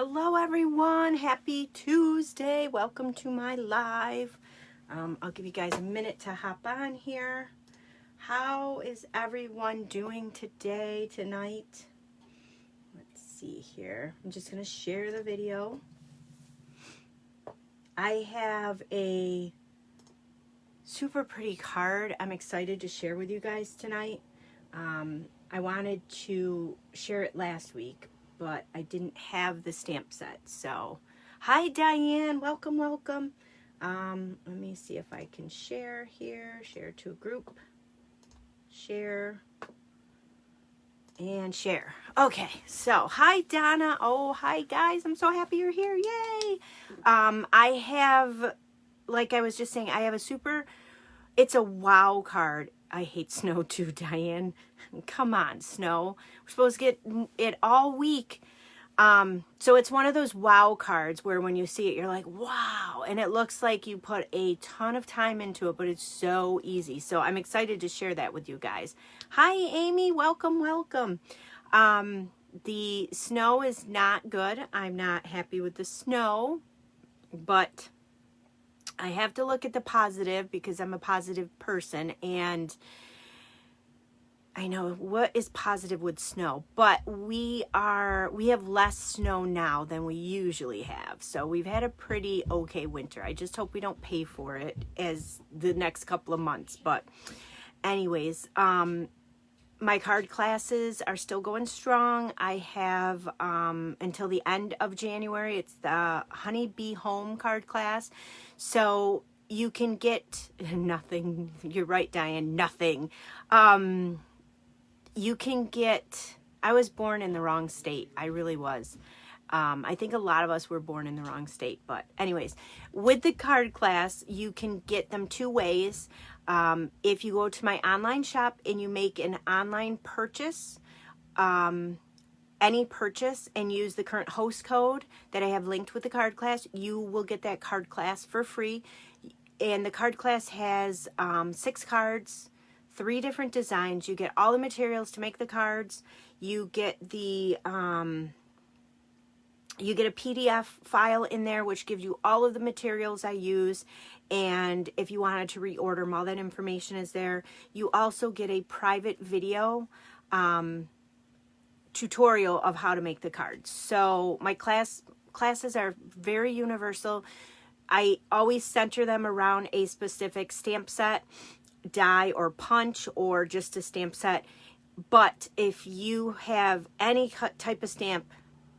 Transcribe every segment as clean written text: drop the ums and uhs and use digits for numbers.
Hello everyone, happy Tuesday. Welcome to my live. I'll give you guys a minute to hop on here. How is everyone doing today, tonight? Let's see here. I'm just going to share the video. I have a super pretty card I'm excited to share with you guys tonight. I wanted to share it last week, but I didn't have the stamp set. So, hi Diane, welcome. Let me see if I can share here. Share to a group. Share. And share. Okay, so hi Donna. Oh, hi guys. I'm so happy you're here. Yay! I have, like I was just saying, I have it's a wow card. I hate snow too, Diane. Come on, snow. We're supposed to get it all week. So it's one of those wow cards where when you see it, you're like, wow. And it looks like you put a ton of time into it, but it's so easy. So I'm excited to share that with you guys. Hi, Amy. Welcome. The snow is not good. I'm not happy with the snow, but I have to look at the positive because I'm a positive person, and I know what is positive with snow, but we have less snow now than we usually have. So we've had a pretty okay winter. I just hope we don't pay for it as the next couple of months. But anyways, my card classes are still going strong. I have until the end of January. It's the Honeybee Home card class. So you can get nothing. You're right, Diane, nothing. You can get, I was born in the wrong state. I really was. I think a lot of us were born in the wrong state. But anyways, with the card class, you can get them two ways. If you go to my online shop and you make an online purchase, any purchase, and use the current host code that I have linked with the card class, you will get that card class for free. And the card class has 6 cards, 3 different designs. You get all the materials to make the cards. You get the you get a PDF file in there which gives you all of the materials I use, and if you wanted to reorder them, all that information is there. You also get a private video tutorial of how to make the cards. So my classes are very universal. I always center them around a specific stamp set, die or punch, or just a stamp set. But if you have any type of stamp,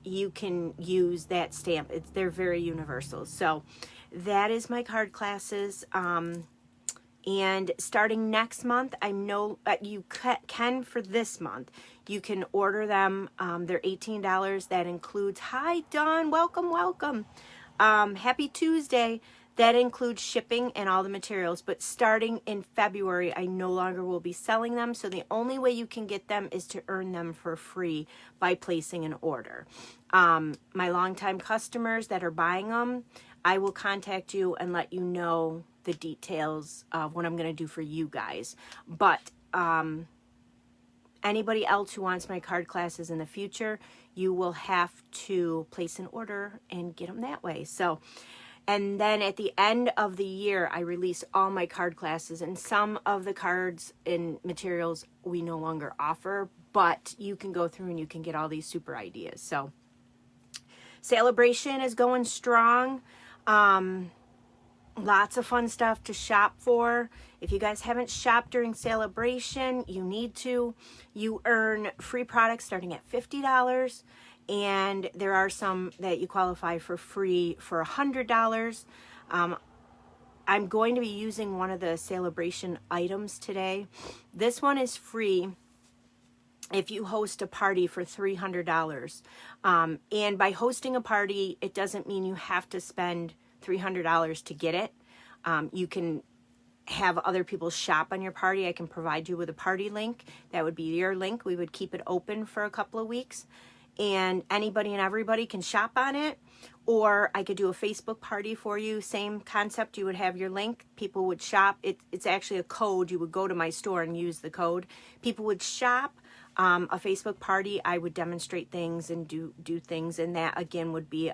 you can use that stamp. They're very universal. So that is my card classes. And starting next month, I know you can for this month. You can order them. They're $18. That includes, hi Dawn, welcome. Happy Tuesday. That includes shipping and all the materials. But starting in February, I no longer will be selling them. So the only way you can get them is to earn them for free by placing an order. My longtime customers that are buying them, I will contact you and let you know the details of what I'm going to do for you guys. But anybody else who wants my card classes in the future, you will have to place an order and get them that way. So, and then at the end of the year, I release all my card classes, and some of the cards and materials we no longer offer, but you can go through and you can get all these super ideas. So Saleabration is going strong. Lots of fun stuff to shop for. If you guys haven't shopped during Saleabration, you need to. You earn free products starting at $50. And there are some that you qualify for free for $100. I'm going to be using one of the Saleabration items today. This one is free if you host a party for $300. And by hosting a party, it doesn't mean you have to spend $300 to get it. You can have other people shop on your party. I can provide you with a party link. That would be your link. We would keep it open for a couple of weeks, and anybody and everybody can shop on it. Or I could do a Facebook party for you. Same concept. You would have your link. People would shop. It's actually a code. You would go to my store and use the code. People would shop. a Facebook party, I would demonstrate things and do things, and that again would be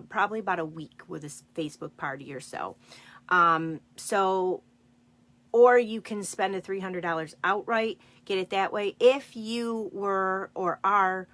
probably about a week with a Facebook party or so. Or you can spend the $300 outright, get it that way. If you were or are,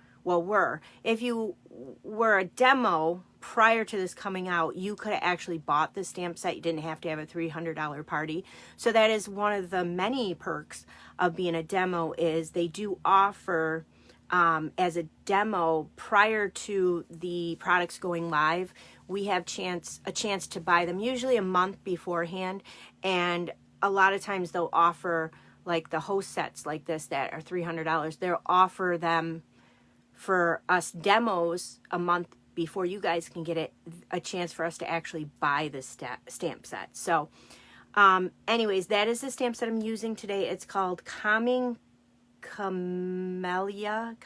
if you were a demo prior to this coming out, you could have actually bought the stamp set. You didn't have to have a $300 party. So that is one of the many perks of being a demo, is they do offer, as a demo prior to the products going live, we have a chance to buy them usually a month beforehand. And a lot of times they'll offer like the host sets like this that are $300. They'll offer them for us demos a month before you guys can get it, a chance for us to actually buy the stamp set. So anyways, that is the stamp set I'm using today. It's called Calming Camellia.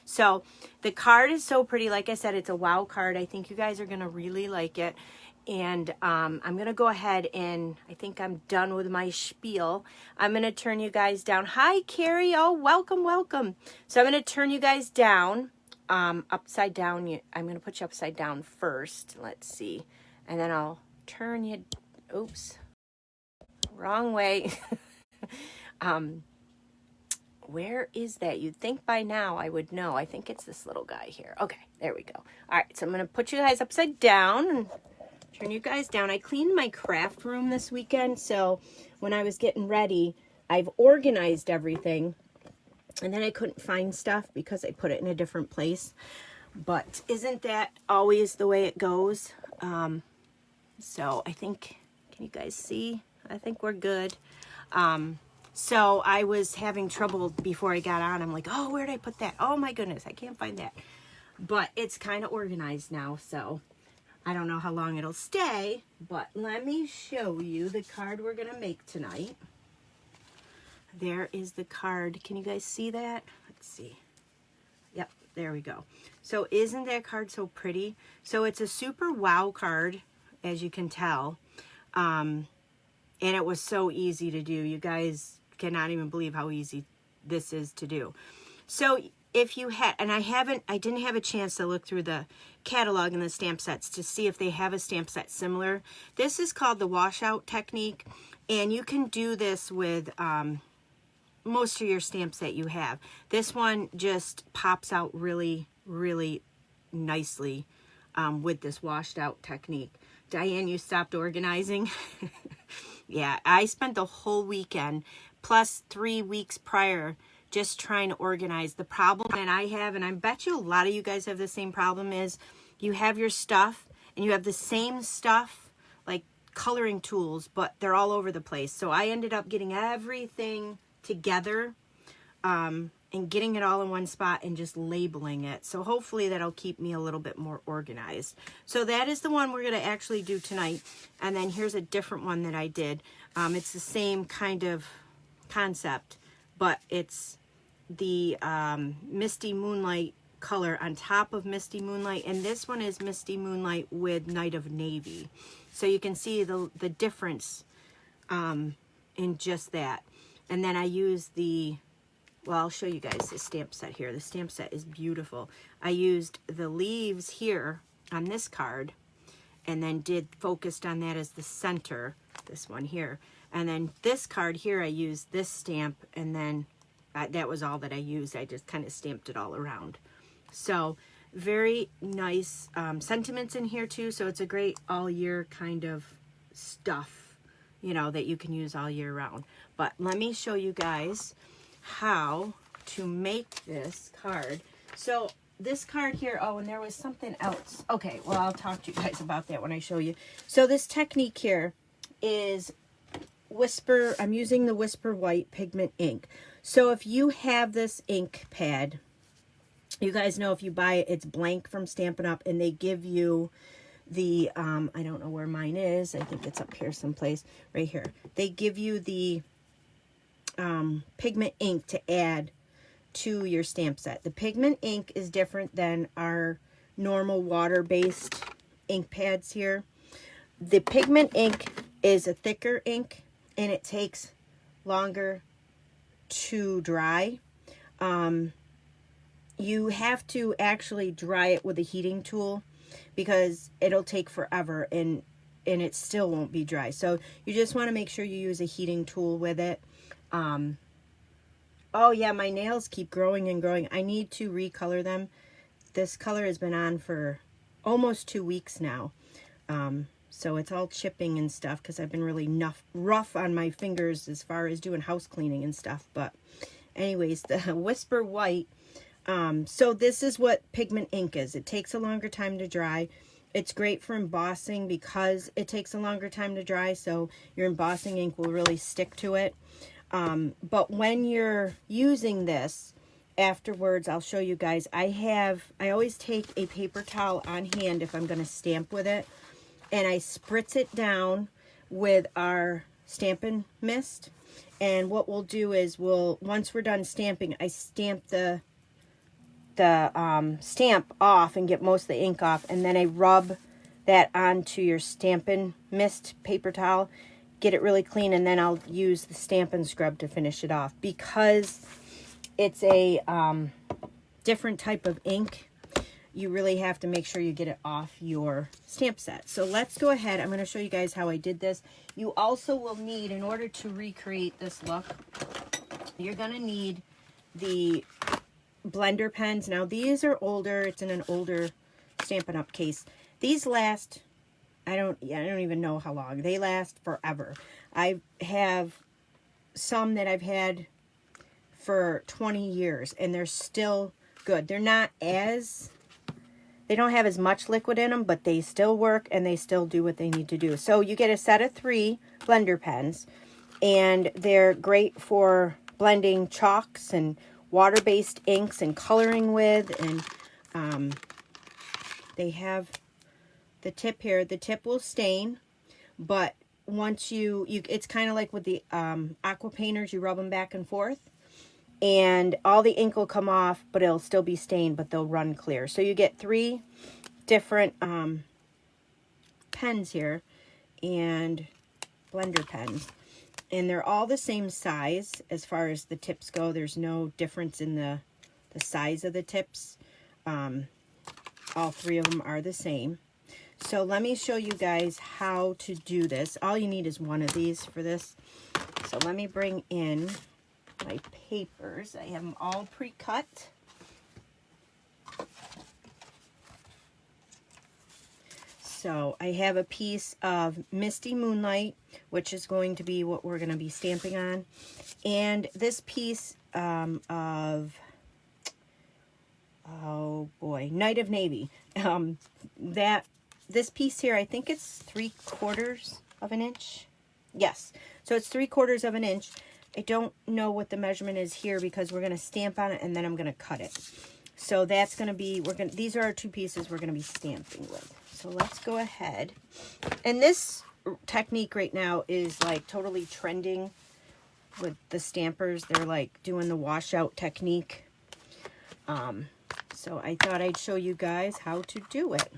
So the card is so pretty. Like I said, it's a wow card. I think you guys are going to really like it. And I'm going to go ahead and I think I'm done with my spiel. I'm going to turn you guys down. Hi, Carrie. Oh, welcome, welcome. So I'm going to turn you guys down, upside down. I'm going to put you upside down first. Let's see. And then I'll turn you, oops, wrong way. Where is that? You'd think by now I would know. I think it's this little guy here. Okay, there we go. All right, so I'm going to put you guys upside down and turn you guys down. I cleaned my craft room this weekend, so when I was getting ready, I've organized everything, and then I couldn't find stuff because I put it in a different place. But isn't that always the way it goes? So I think, can you guys see? I think we're good. So I was having trouble before I got on. I'm like, oh, where did I put that? Oh my goodness, I can't find that. But it's kind of organized now, so I don't know how long it'll stay, but let me show you the card we're going to make tonight. There is the card. Can you guys see that? Let's see. Yep, there we go. So isn't that card so pretty? So it's a super wow card, as you can tell. And it was so easy to do. You guys cannot even believe how easy this is to do. So if you had, and I didn't have a chance to look through the catalog and the stamp sets to see if they have a stamp set similar. This is called the washout technique, and you can do this with most of your stamp set you have. This one just pops out really, really nicely with this washed out technique. Diane, you stopped organizing? Yeah, I spent the whole weekend plus 3 weeks prior just trying to organize. The problem that I have, and I bet you a lot of you guys have the same problem, is you have your stuff and you have the same stuff, like coloring tools, but they're all over the place. So I ended up getting everything together and getting it all in one spot and just labeling it. So hopefully that'll keep me a little bit more organized. So that is the one we're going to actually do tonight. And then here's a different one that I did. It's the same kind of concept, but it's the Misty Moonlight color on top of Misty Moonlight, and this one is Misty Moonlight with Night of Navy. So you can see the difference in just that. And then I use well, I'll show you guys the stamp set here. The stamp set is beautiful. I used the leaves here on this card and then focused on that as the center, this one here. And then this card here, I used this stamp, and then that was all that I used. I just kind of stamped it all around. So very nice sentiments in here too. So it's a great all year kind of stuff, you know, that you can use all year round. But let me show you guys how to make this card. So this card here, oh, and there was something else. Okay, well, I'll talk to you guys about that when I show you. So this technique here is Whisper. I'm using the Whisper White pigment ink. So if you have this ink pad, you guys know if you buy it, it's blank from Stampin' Up, and they give you the, I don't know where mine is. I think it's up here someplace, right here. They give you the pigment ink to add to your stamp set. The pigment ink is different than our normal water-based ink pads here. The pigment ink is a thicker ink, and it takes longer too dry. You have to actually dry it with a heating tool because it'll take forever and it still won't be dry. So you just want to make sure you use a heating tool with it. Oh yeah, my nails keep growing and growing. I need to recolor them. This color has been on for almost 2 weeks now. So it's all chipping and stuff because I've been really rough on my fingers as far as doing house cleaning and stuff. But anyways, the Whisper White. So this is what pigment ink is. It takes a longer time to dry. It's great for embossing because it takes a longer time to dry. So your embossing ink will really stick to it. But when you're using this, afterwards, I'll show you guys. I always take a paper towel on hand if I'm going to stamp with it. And I spritz it down with our Stampin' Mist. And what we'll do is once we're done stamping, I stamp the stamp off and get most of the ink off. And then I rub that onto your Stampin' Mist paper towel. Get it really clean. And then I'll use the Stampin' Scrub to finish it off. Because it's a different type of ink, you really have to make sure you get it off your stamp set. So let's go ahead. I'm going to show you guys how I did this. You also will need, in order to recreate this look, you're going to need the blender pens. Now these are older. It's in an older Stampin' Up case. These last, I don't even know how long. They last forever. I have some that I've had for 20 years and they're still good. They're not as, they don't have as much liquid in them, but they still work and they still do what they need to do. So you get a set of 3 blender pens, and they're great for blending chalks and water-based inks and coloring with. And they have the tip here. The tip will stain, but once you it's kind of like with the aqua painters, you rub them back and forth. And all the ink will come off, but it'll still be stained, but they'll run clear. So you get 3 different pens here, and blender pens. And they're all the same size as far as the tips go. There's no difference in the size of the tips. All 3 of them are the same. So let me show you guys how to do this. All you need is one of these for this. So let me bring in my papers. I have them all pre-cut. So I have a piece of Misty Moonlight, which is going to be what we're going to be stamping on. And this piece of, oh boy, Night of Navy. This piece here, I think it's 3/4 of an inch. Yes, so it's 3/4 of an inch. I don't know what the measurement is here because we're going to stamp on it and then I'm going to cut it. So that's going to be, these are our 2 pieces we're going to be stamping with. So let's go ahead. And this technique right now is like totally trending with the stampers. They're like doing the washout technique. So I thought I'd show you guys how to do it.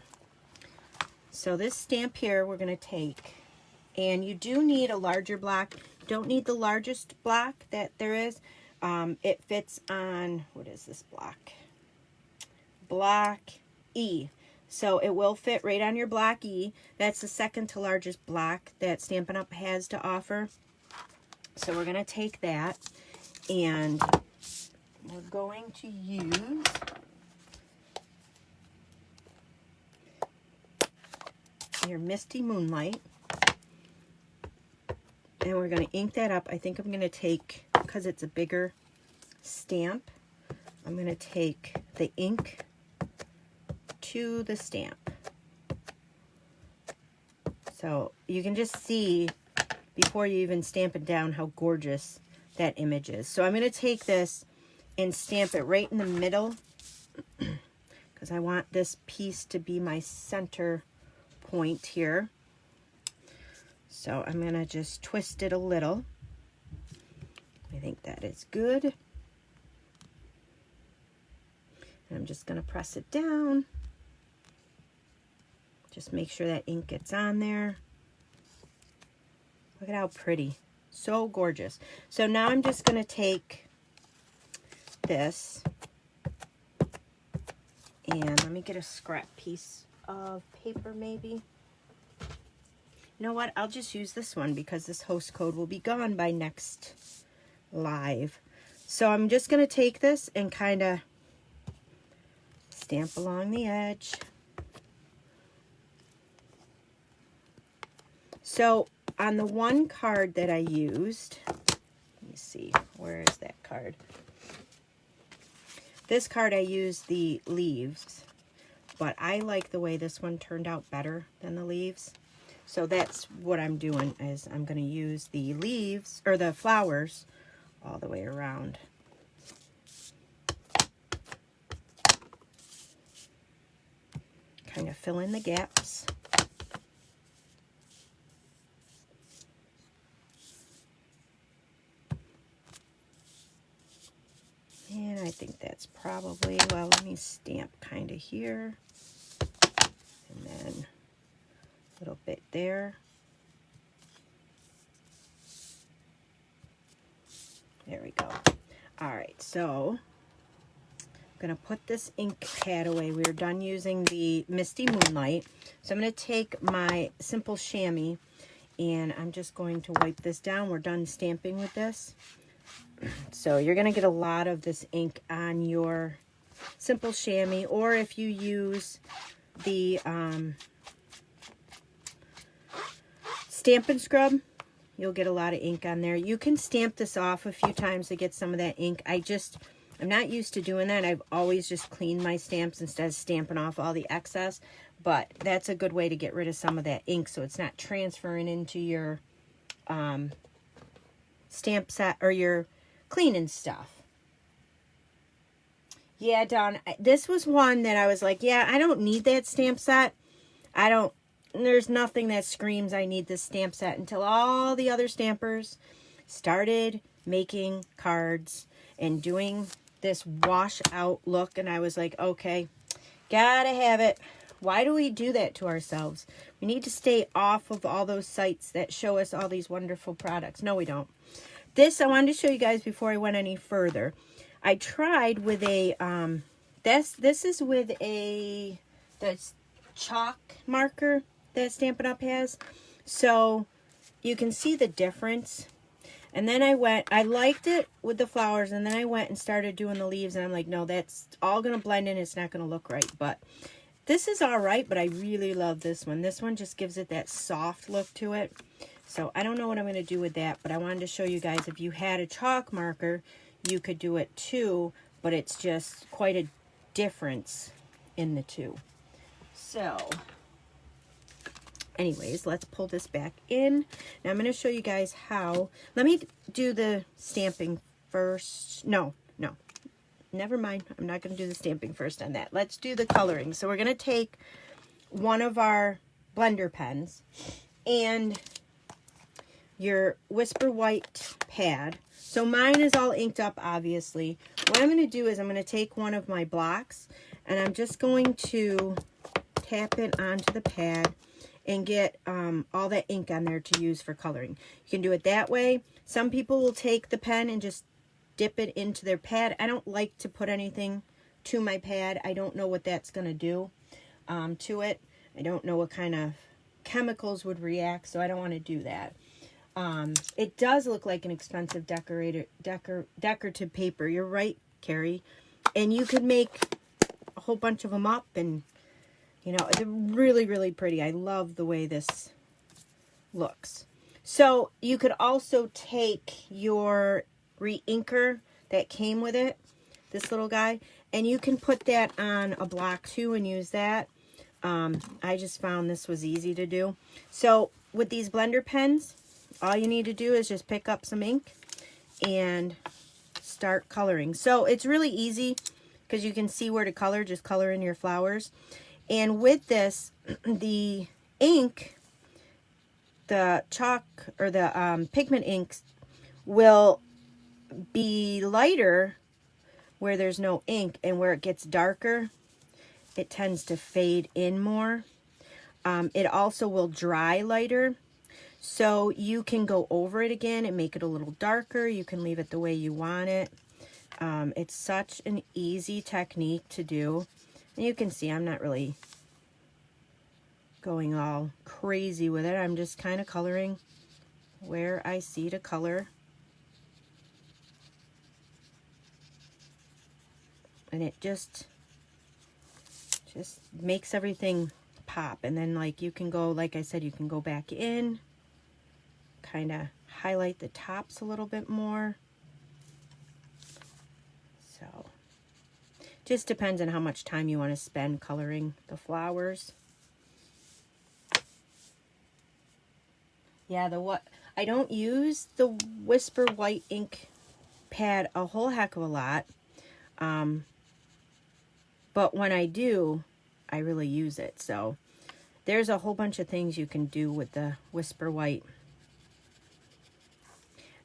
So this stamp here we're going to take, and you do need a larger block. Don't need the largest block that there is. It fits on, what is this block? Block E. So it will fit right on your block E. That's the second to largest block that Stampin' Up! Has to offer. So we're going to take that, and we're going to use your Misty Moonlight. And we're going to ink that up. I think I'm going to take, because it's a bigger stamp, I'm going to take the ink to the stamp. So you can just see before you even stamp it down how gorgeous that image is. So I'm going to take this and stamp it right in the middle because I want this piece to be my center point here. So I'm going to just twist it a little. I think that is good. And I'm just going to press it down. Just make sure that ink gets on there. Look at how pretty. So gorgeous. So now I'm just going to take this, and let me get a scrap piece of paper maybe. You know what? I'll just use this one because this host code will be gone by next live. So I'm just going to take this and kind of stamp along the edge. So on the one card that I used, let me see, where is that card? This card I used the leaves, but I like the way this one turned out better than the leaves. So that's what I'm doing, is I'm going to use the leaves, or the flowers, all the way around. Kind of fill in the gaps. And I think that's probably, well, let me stamp kind of here. And then a little bit there. There we go. All right, so I'm going to put this ink pad away. We're done using the Misty Moonlight. So I'm going to take my simple chamois and I'm just going to wipe this down. We're done stamping with this. So you're going to get a lot of this ink on your simple chamois, or if you use the Stamp and Scrub, you'll get a lot of ink on there. You can stamp this off a few times to get some of that ink. I'm not used to doing that. I've always just cleaned my stamps instead of stamping off all the excess, but that's a good way to get rid of some of that ink so it's not transferring into your stamp set or your cleaning stuff. Yeah, Dawn, this was one that I was like, yeah, I don't need that stamp set. There's nothing that screams I need this stamp set until all the other stampers started making cards and doing this wash out look. And I was like, okay, gotta have it. Why do we do that to ourselves? We need to stay off of all those sites that show us all these wonderful products. No, we don't. This, I wanted to show you guys before I went any further. I tried with a, this is with the chalk marker that Stampin' Up! Has. So you can see the difference. And then I liked it with the flowers, and then I went and started doing the leaves, and I'm like, no, that's all going to blend in. It's not going to look right. But this is all right, but I really love this one. This one just gives it that soft look to it. So I don't know what I'm going to do with that, but I wanted to show you guys if you had a chalk marker, you could do it too, but it's just quite a difference in the two. So anyways, let's pull this back in. Now I'm going to show you guys how. Let me do the stamping first. No, never mind. I'm not going to do the stamping first on that. Let's do the coloring. So we're going to take one of our blender pens and your Whisper White pad. So mine is all inked up, obviously. What I'm going to do is I'm going to take one of my blocks and I'm just going to tap it onto the pad and get all that ink on there to use for coloring. You can do it that way. Some people will take the pen and just dip it into their pad. I don't like to put anything to my pad. I don't know what that's going to do to it. I don't know what kind of chemicals would react, so I don't want to do that. It does look like an expensive decorative paper. You're right, Carrie. And you could make a whole bunch of them up, and you know, they're really, really pretty. I love the way this looks. So you could also take your re-inker that came with it, this little guy, and you can put that on a block too and use that. I just found this was easy to do. So with these blender pens, all you need to do is just pick up some ink and start coloring. So it's really easy because you can see where to color. Just color in your flowers. And with this, the ink, the chalk or the pigment inks will be lighter where there's no ink, and where it gets darker, it tends to fade in more. It also will dry lighter. So you can go over it again and make it a little darker. You can leave it the way you want it. It's such an easy technique to do. And you can see I'm not really going all crazy with it. I'm just kind of coloring where I see to color. And it just makes everything pop. And then like you can go, like I said, you can go back in, kind of highlight the tops a little bit more. So just depends on how much time you want to spend coloring the flowers. Yeah, I don't use the Whisper White ink pad a whole heck of a lot. But when I do, I really use it. So there's a whole bunch of things you can do with the Whisper White.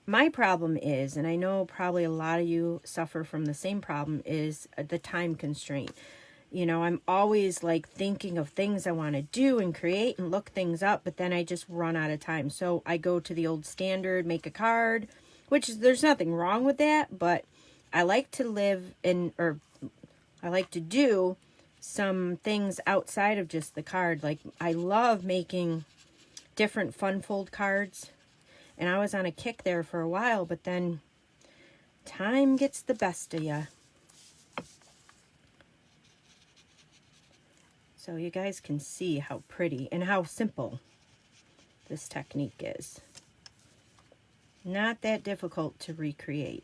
My problem is, and I know probably a lot of you suffer from the same problem, is the time constraint. You know, I'm always like thinking of things I want to do and create and look things up, but then I just run out of time. So I go to the old standard, make a card, which is, there's nothing wrong with that, but I like to live in, or I like to do some things outside of just the card. Like I love making different fun fold cards, and I was on a kick there for a while, but then time gets the best of you. So you guys can see how pretty and how simple this technique is. Not that difficult to recreate.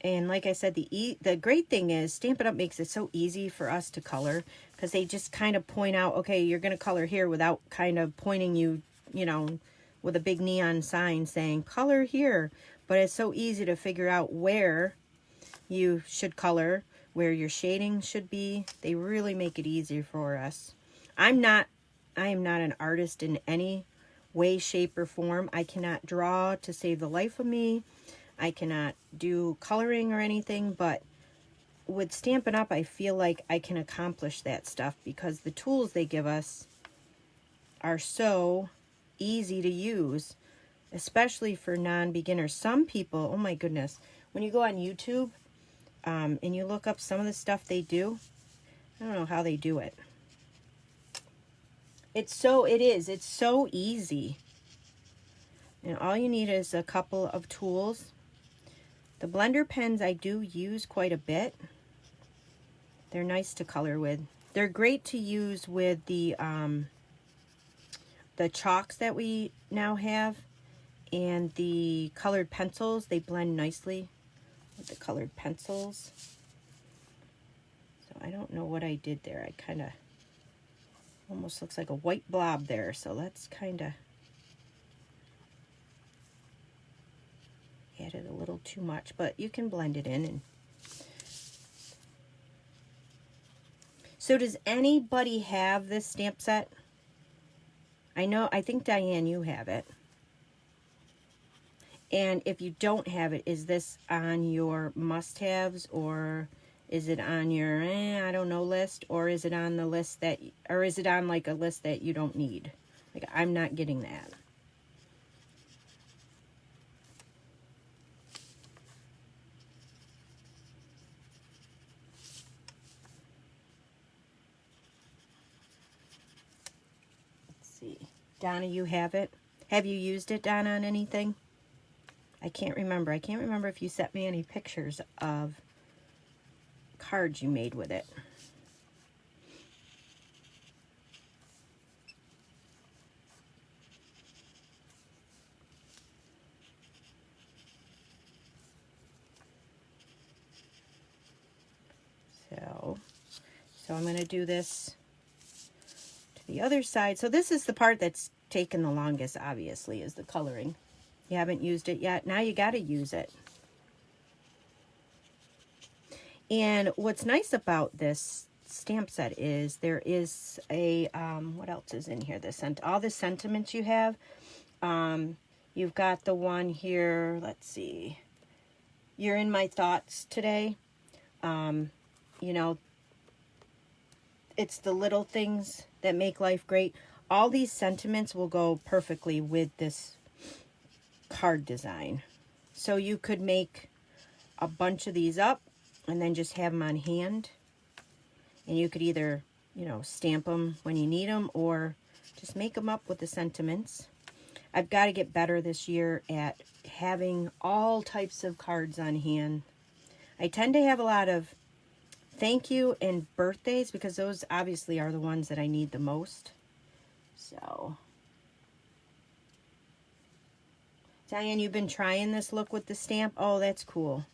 And like I said, the great thing is Stampin' Up! Makes it so easy for us to color, because they just kind of point out, okay, you're going to color here, without kind of pointing you, you know, with a big neon sign saying color here. But it's so easy to figure out where you should color, where your shading should be. They really make it easier for us. I am not an artist in any way, shape, or form. I cannot draw to save the life of me. I cannot do coloring or anything, but with Stampin' Up! I feel like I can accomplish that stuff because the tools they give us are so easy to use, especially for non-beginners. Some people, oh my goodness, when you go on YouTube and you look up some of the stuff they do, I don't know how they do it. It's so easy. And all you need is a couple of tools. The blender pens I do use quite a bit. They're nice to color with. They're great to use with the chalks that we now have, and the colored pencils. They blend nicely with the colored pencils. So I don't know what I did there. I kind of almost looks like a white blob there. So let's kind of added a little too much, but you can blend it in. And so does anybody have this stamp set? I think Diane, you have it. And if you don't have it, is this on your must-haves, or is it on your I don't know list, or is it on the list that, or is it on like a list that you don't need? Like I'm not getting that. Donna, you have it? Have you used it, Donna, on anything? I can't remember. I can't remember if you sent me any pictures of cards you made with it. So I'm going to do this to the other side. So this is the part that's taken the longest, obviously, is the coloring. You haven't used it yet. Now you got to use it. And what's nice about this stamp set is there is a, what else is in here? All the sentiments you have. You've got the one here, let's see. You're in my thoughts today. You know, it's the little things that make life great. all these sentiments will go perfectly with this card design. So you could make a bunch of these up and then just have them on hand. And you could either, you know, stamp them when you need them or just make them up with the sentiments. I've got to get better this year at having all types of cards on hand. I tend to have a lot of thank you and birthdays because those obviously are the ones that I need the most. So, Diane, you've been trying this look with the stamp? Oh, that's cool.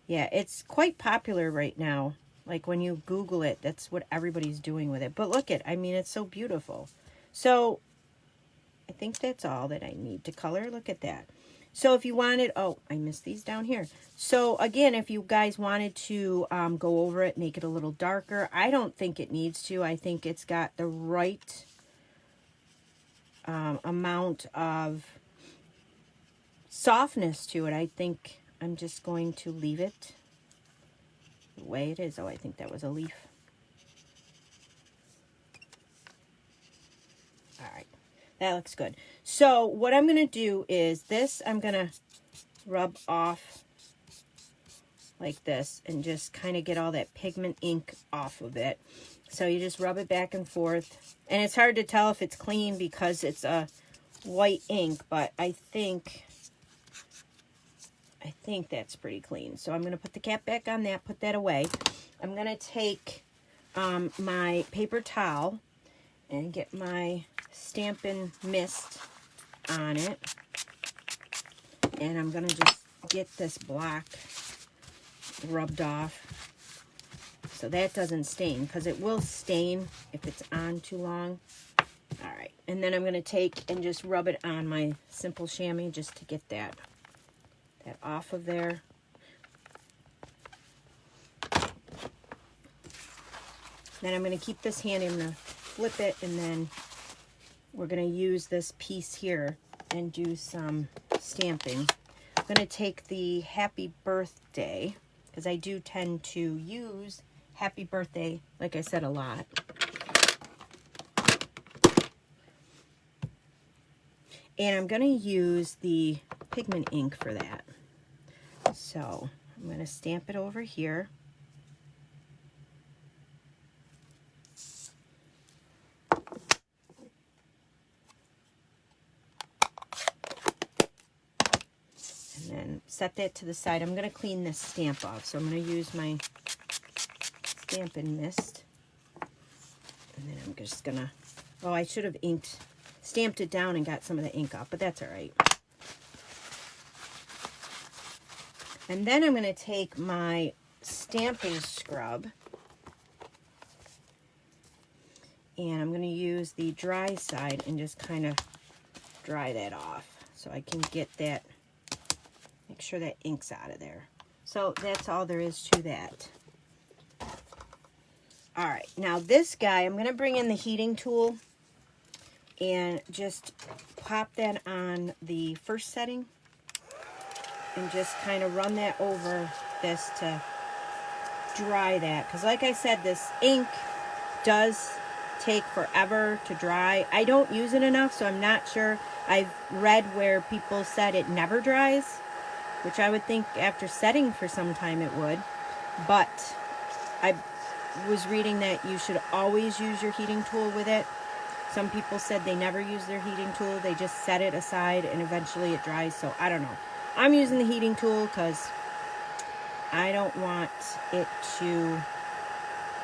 Yeah, it's quite popular right now. Like when you Google it, that's what everybody's doing with it. But look at, I mean, it's so beautiful. So I think that's all that I need to color. Look at that. So if you wanted, oh, I missed these down here. So again, if you guys wanted to go over it, make it a little darker. I don't think it needs to. I think it's got the right amount of softness to it. I think I'm just going to leave it the way it is. Oh, I think that was a leaf. All right, that looks good. So what I'm going to do is this, I'm going to rub off like this and just kind of get all that pigment ink off of it. So you just rub it back and forth. And it's hard to tell if it's clean because it's a white ink, but I think that's pretty clean. So I'm going to put the cap back on that, put that away. I'm going to take my paper towel and get my Stampin' Mist on it. And I'm going to just get this block rubbed off so that doesn't stain, because it will stain if it's on too long. All right, and then I'm going to take and just rub it on my simple chamois just to get that off of there. Then I'm going to keep this handy. I'm going to flip it, and then we're going to use this piece here and do some stamping. I'm going to take the happy birthday, because I do tend to use happy birthday, like I said, a lot. And I'm going to use the pigment ink for that. So I'm going to stamp it over here. And then set that to the side. I'm going to clean this stamp off. So I'm going to use my Stampin' Mist. And then I'm just going to, oh, I should have stamped it down and got some of the ink off, but that's all right. And then I'm going to take my stamping scrub and I'm going to use the dry side and just kind of dry that off so I can get that, make sure that ink's out of there. So that's all there is to that. All right, now this guy, I'm going to bring in the heating tool and just pop that on the first setting and just kind of run that over this to dry that. Because like I said, this ink does take forever to dry. I don't use it enough, so I'm not sure. I've read where people said it never dries, which I would think after setting for some time it would. But I was reading that you should always use your heating tool with it. Some people said they never use their heating tool. They just set it aside and eventually it dries. So I don't know. I'm using the heating tool because I don't want it to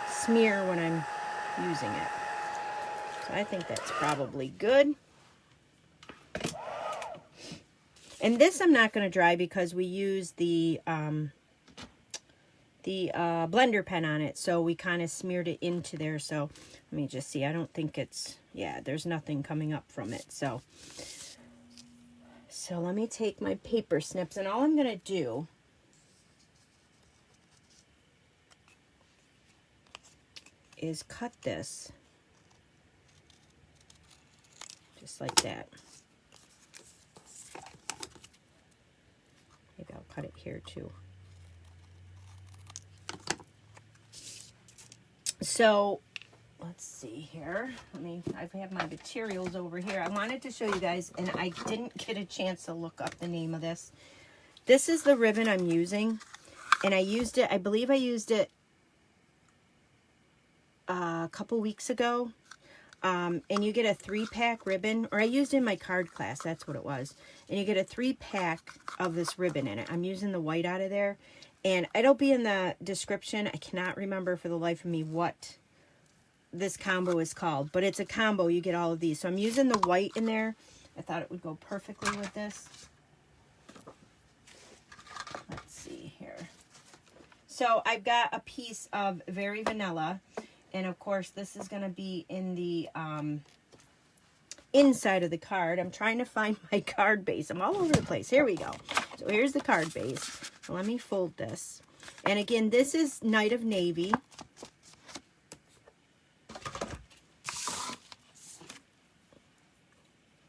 smear when I'm using it. So I think that's probably good. And this I'm not going to dry because we use the blender pen on it, so we kind of smeared it into there. So let me just see. I don't think it's, yeah, there's nothing coming up from it. So let me take my paper snips, and all I'm going to do is cut this just like that. Maybe I'll cut it here too. So let's see here. I have my materials over here. I wanted to show you guys, and I didn't get a chance to look up the name of this. This is the ribbon I'm using, and I believe I used it a couple weeks ago. And you get a 3-pack ribbon, or I used it in my card class, that's what it was. And you get a 3-pack of this ribbon in it. I'm using the white out of there, and it'll be in the description. I cannot remember for the life of me what this combo is called, but it's a combo. You get all of these. So I'm using the white in there. I thought it would go perfectly with this. Let's see here. So I've got a piece of Very Vanilla. And of course, this is going to be in the inside of the card. I'm trying to find my card base. I'm all over the place. Here we go. So here's the card base. So let me fold this. And again, this is Night of Navy.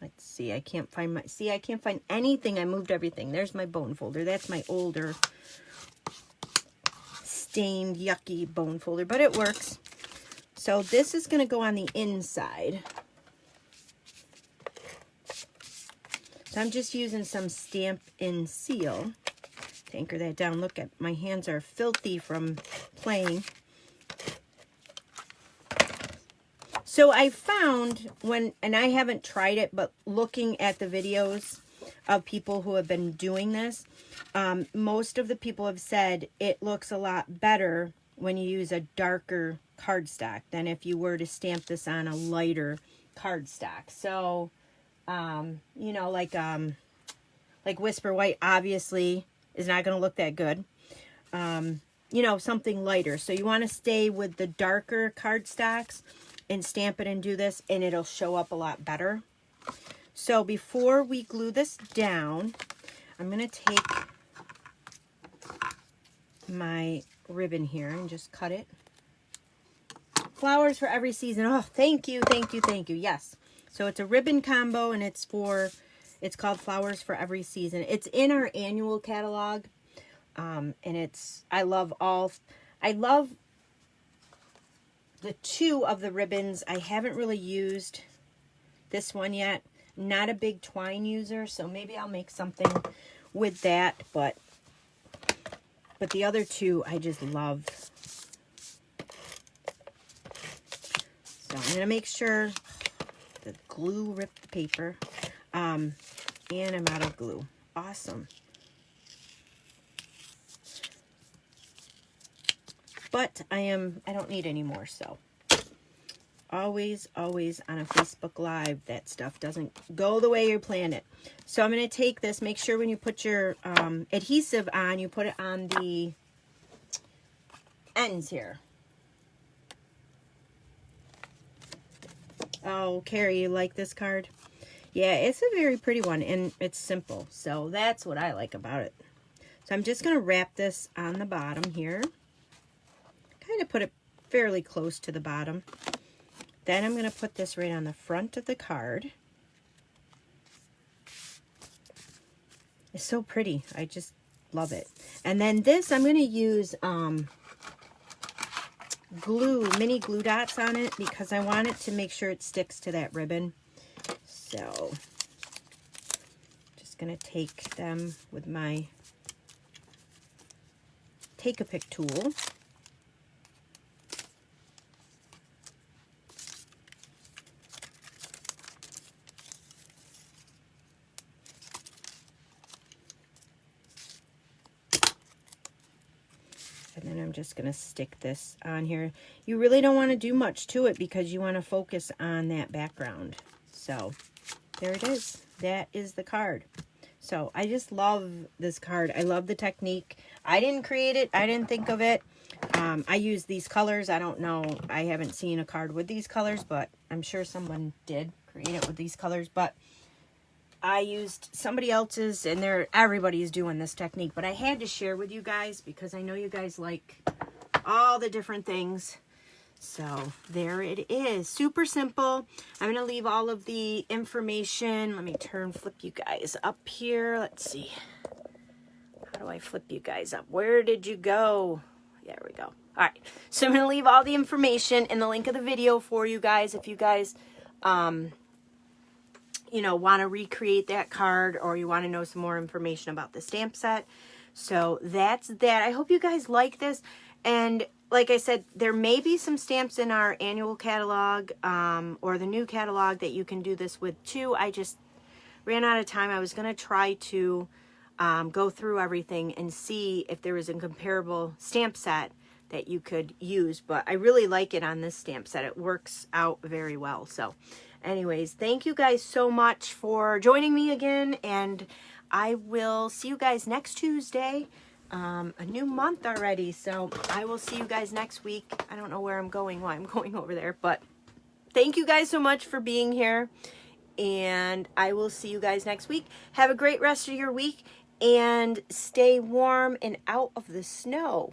Let's see. I can't find anything. I moved everything. There's my bone folder. That's my older stained, yucky bone folder, but it works. So this is going to go on the inside. So I'm just using some Stamp and Seal to anchor that down. Look, at my hands are filthy from playing. So I found and I haven't tried it, but looking at the videos of people who have been doing this, most of the people have said it looks a lot better when you use a darker cardstock than if you were to stamp this on a lighter cardstock. So, you know, like Whisper White obviously is not going to look that good. You know, something lighter. So you want to stay with the darker cardstocks and stamp it and do this, and it'll show up a lot better. So before we glue this down, I'm going to take my ribbon here and just cut it. Flowers for every season. Oh, thank you, thank you, thank you. Yes. So it's a ribbon combo, and it's called Flowers for Every Season. It's in our annual catalog. And I love the 2 of the ribbons. I haven't really used this one yet. Not a big twine user, so maybe I'll make something with that, but the other 2 I just love. So I'm going to make sure the glue ripped the paper. And I'm out of glue. Awesome. But I don't need any more, so. Always on a Facebook Live, that stuff doesn't go the way you planned it. So I'm going to take this. Make sure when you put your adhesive on, you put it on the ends here. Oh, Carrie, you like this card? Yeah, it's a very pretty one, and it's simple. So that's what I like about it. So I'm just going to wrap this on the bottom here. Kind of put it fairly close to the bottom. Then I'm going to put this right on the front of the card. It's so pretty. I just love it. And then this, I'm going to use mini glue dots on it because I want it to make sure it sticks to that ribbon. So, just going to take them with my Take-A-Pick tool. And then I'm just going to stick this on here. You really don't want to do much to it because you want to focus on that background. So there it is. That is the card. So I just love this card. I love the technique. I didn't create it. I didn't think of it. I use these colors. I don't know. I haven't seen a card with these colors, but I'm sure someone did create it with these colors. But I used somebody else's, and everybody's doing this technique, but I had to share with you guys because I know you guys like all the different things. So there it is. Super simple. I'm going to leave all of the information. Let me flip you guys up here. Let's see. How do I flip you guys up? Where did you go? There we go. All right, so I'm going to leave all the information in the link of the video for you guys if you guys, you know, want to recreate that card or you want to know some more information about the stamp set. So that's that. I hope you guys like this. And like I said, there may be some stamps in our annual catalog or the new catalog that you can do this with too. I just ran out of time. I was going to try to go through everything and see if there was a comparable stamp set that you could use, but I really like it on this stamp set. It works out very well. So anyways, thank you guys so much for joining me again, and I will see you guys next Tuesday. A new month already, so I will see you guys next week. I don't know where I'm going, why I'm going over there, but thank you guys so much for being here, and I will see you guys next week. Have a great rest of your week, and stay warm and out of the snow.